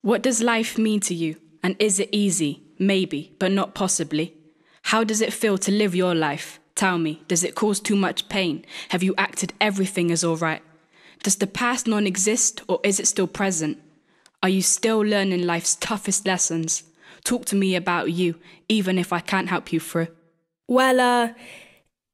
What does life mean to you? And is it easy? Maybe, but not possibly. How does it feel to live your life? Tell me, does it cause too much pain? Have you acted everything as all right? Does the past non-exist or is it still present? Are you still learning life's toughest lessons? Talk to me about you, even if I can't help you through. Well,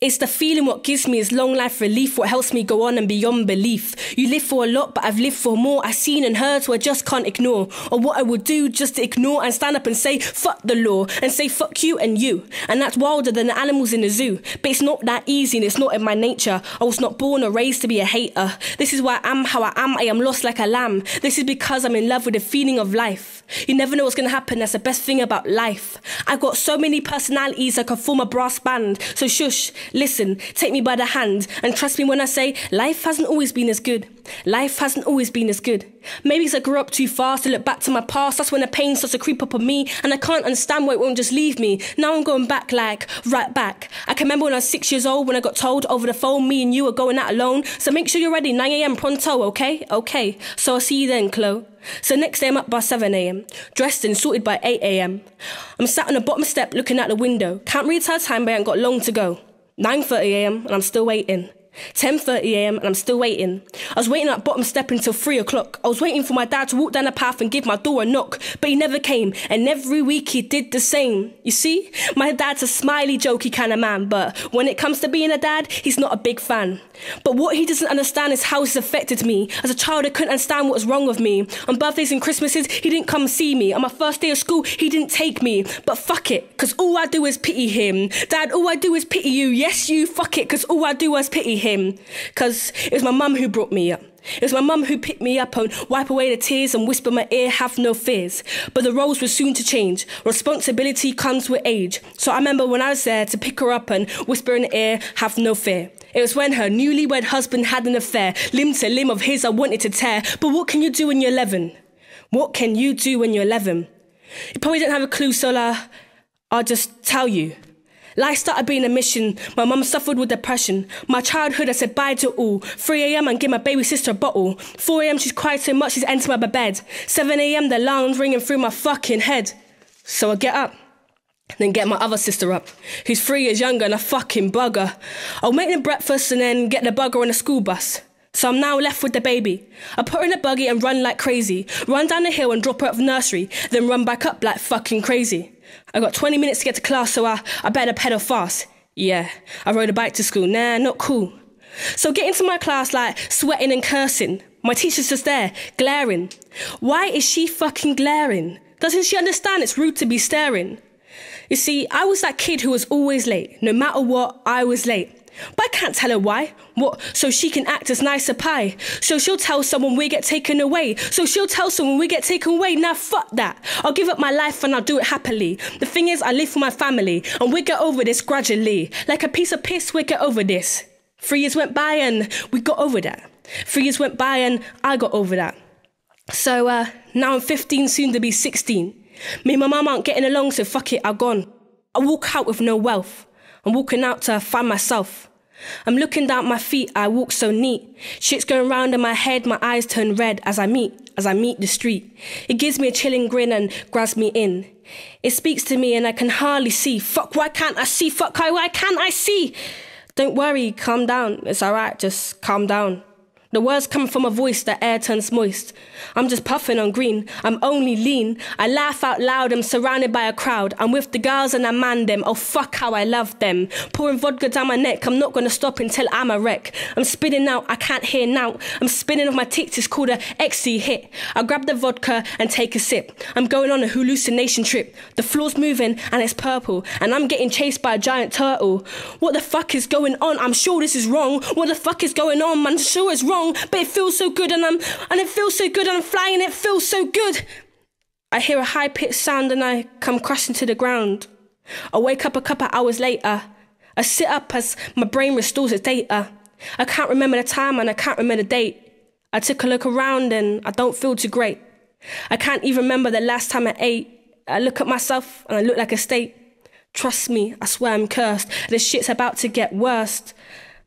it's the feeling what gives me is long life relief, what helps me go on and beyond belief. You live for a lot, but I've lived for more. I've seen and heard, so I just can't ignore. Or what I would do just to ignore and stand up and say, fuck the law, and say fuck you and you. And that's wilder than the animals in the zoo. But it's not that easy and it's not in my nature. I was not born or raised to be a hater. This is why I am how I am. I am lost like a lamb. This is because I'm in love with the feeling of life. You never know what's going to happen. That's the best thing about life. I've got so many personalities I could form a brass band. So shush, listen, take me by the hand and trust me when I say life hasn't always been as good. Life hasn't always been as good. Maybe it's I grew up too fast to look back to my past. That's when the pain starts to creep up on me and I can't understand why it won't just leave me. Now I'm going back, like right back. I can remember when I was 6 years old when I got told over the phone me and you are going out alone. So make sure you're ready, 9 a.m. pronto, okay? Okay, so I'll see you then, Chloe. So next day I'm up by 7 a.m, dressed and sorted by 8 a.m. I'm sat on the bottom step looking out the window. Can't really tell time, but I ain't got long to go. 9:30 a.m. and I'm still waiting. 10:30 a.m. and I'm still waiting. I was waiting at bottom step until 3 o'clock. I was waiting for my dad to walk down the path and give my door a knock, but he never came, and every week he did the same. You see, my dad's a smiley, jokey kind of man, but when it comes to being a dad, he's not a big fan. But what he doesn't understand is how it's affected me. As a child, I couldn't understand what was wrong with me. On birthdays and Christmases, he didn't come see me. On my first day of school, he didn't take me. But fuck it, cause all I do is pity him. Dad, all I do is pity you. Yes, you, fuck it, cause all I do is pity him. Cause it was my mum who brought me up. It was my mum who picked me up and wipe away the tears and whisper in my ear, have no fears. But the roles were soon to change. Responsibility comes with age. So I remember when I was there to pick her up and whisper in the ear, have no fear. It was when her newlywed husband had an affair. Limb to limb of his I wanted to tear. But what can you do when you're 11? What can you do when you're 11? You probably don't have a clue, so I'll just tell you. Life started being a mission. My mum suffered with depression. My childhood, I said bye to all. 3 a.m. and give my baby sister a bottle. 4 a.m. she's cried so much she's entered my bed. 7 a.m. the alarm's ringing through my fucking head. So I get up, then get my other sister up, who's 3 years younger and a fucking bugger. I'll make the breakfast and then get the bugger on the school bus. So I'm now left with the baby. I put her in a buggy and run like crazy. Run down the hill and drop her at the nursery, then run back up like fucking crazy. I got 20 minutes to get to class, so I better pedal fast. Yeah, I rode a bike to school. Nah, not cool. So get into my class like sweating and cursing. My teacher's just there, glaring. Why is she fucking glaring? Doesn't she understand it's rude to be staring? You see, I was that kid who was always late. No matter what, I was late. But I can't tell her why. What? So she can act as nice a pie. So she'll tell someone we get taken away. So she'll tell someone we get taken away. Now fuck that. I'll give up my life and I'll do it happily. The thing is, I live for my family and we get over this gradually. Like a piece of piss, we get over this. 3 years went by and we got over that. 3 years went by and I got over that. So now I'm 15, soon to be 16. Me and my mum aren't getting along, so fuck it, I've gone. I walk out with no wealth. I'm walking out to find myself. I'm looking down at my feet, I walk so neat. Shit's going round in my head, my eyes turn red as I meet the street. It gives me a chilling grin and grabs me in. It speaks to me and I can hardly see. Fuck, why can't I see? Fuck, why can't I see? Don't worry, calm down. It's alright, just calm down. The words come from a voice, the air turns moist. I'm just puffing on green, I'm only lean. I laugh out loud, I'm surrounded by a crowd. I'm with the girls and I man them, oh fuck how I love them. Pouring vodka down my neck, I'm not gonna stop until I'm a wreck. I'm spinning out, I can't hear now. I'm spinning off my tits, it's called a XC hit. I grab the vodka and take a sip. I'm going on a hallucination trip. The floor's moving and it's purple. And I'm getting chased by a giant turtle. What the fuck is going on? I'm sure this is wrong. What the fuck is going on? I'm sure it's wrong. But it feels so good and it feels so good and I'm flying, it feels so good. I hear a high-pitched sound and I come crashing to the ground. I wake up a couple hours later. I sit up as my brain restores its data. I can't remember the time and I can't remember the date. I took a look around and I don't feel too great. I can't even remember the last time I ate. I look at myself and I look like a steak. Trust me, I swear I'm cursed. This shit's about to get worse.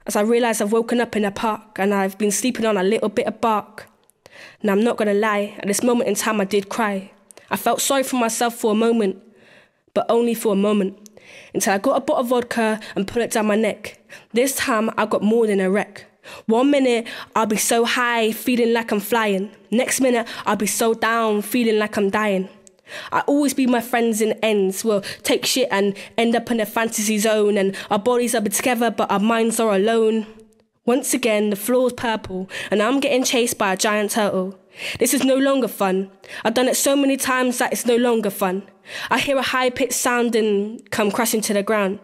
As I realise I've woken up in a park and I've been sleeping on a little bit of bark. Now, I'm not gonna lie, at this moment in time I did cry. I felt sorry for myself for a moment, but only for a moment, until I got a bottle of vodka and put it down my neck. This time I got more than a wreck. 1 minute I'll be so high, feeling like I'm flying. Next minute I'll be so down, feeling like I'm dying. I always be my friends in ends. We'll take shit and end up in a fantasy zone, and our bodies are together but our minds are alone. Once again, the floor's purple, and I'm getting chased by a giant turtle. This is no longer fun. I've done it so many times that it's no longer fun. I hear a high-pitched sound and come crashing to the ground.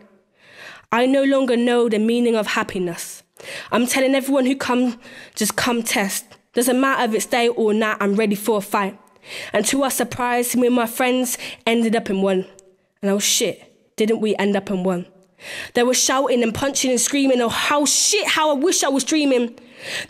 I no longer know the meaning of happiness. I'm telling everyone who come, just come test. Doesn't matter if it's day or night, I'm ready for a fight. And to our surprise, me and my friends ended up in one. And oh shit, didn't we end up in one? They were shouting and punching and screaming. Oh, how I wish I was dreaming.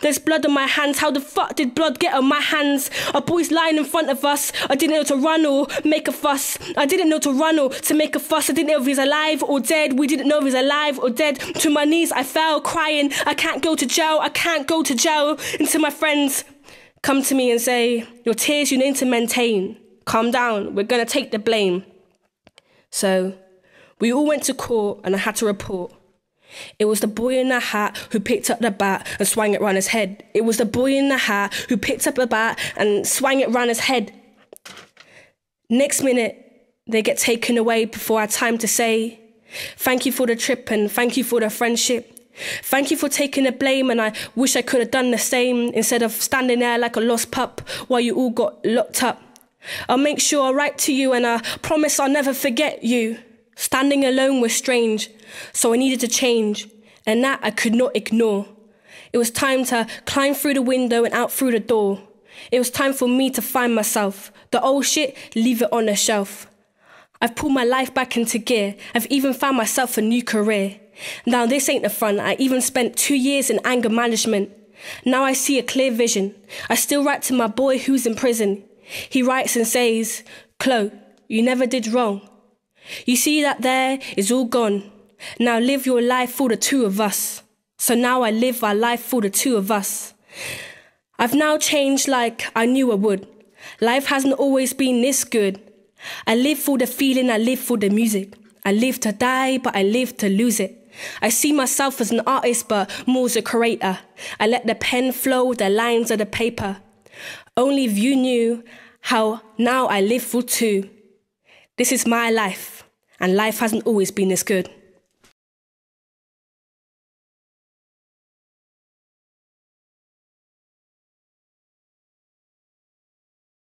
There's blood on my hands. How the fuck did blood get on my hands? A boy's lying in front of us. I didn't know to run or make a fuss. I didn't know to run or to make a fuss. I didn't know if he's alive or dead. We didn't know if he's alive or dead. To my knees I fell, crying, I can't go to jail. I can't go to jail. And to my friends, come to me and say, your tears you need to maintain. Calm down, we're gonna take the blame. So we all went to court and I had to report. It was the boy in the hat who picked up the bat and swung it round his head. It was the boy in the hat who picked up the bat and swung it round his head. Next minute, they get taken away before I had time to say, thank you for the trip and thank you for the friendship. Thank you for taking the blame, and I wish I could have done the same instead of standing there like a lost pup while you all got locked up. I'll make sure I write to you and I promise I'll never forget you. Standing alone was strange, so I needed to change, and that I could not ignore. It was time to climb through the window and out through the door. It was time for me to find myself. The old shit, leave it on the shelf. I've pulled my life back into gear. I've even found myself a new career. Now this ain't the fun. I even spent 2 years in anger management. Now I see a clear vision. I still write to my boy who's in prison. He writes and says, Chloe, you never did wrong. You see that there is all gone. Now live your life for the two of us. So now I live our life for the two of us. I've now changed like I knew I would. Life hasn't always been this good. I live for the feeling, I live for the music. I live to die, but I live to lose it. I see myself as an artist, but more as a creator. I let the pen flow, the lines of the paper. Only if you knew how now I live for two. This is my life, and life hasn't always been this good.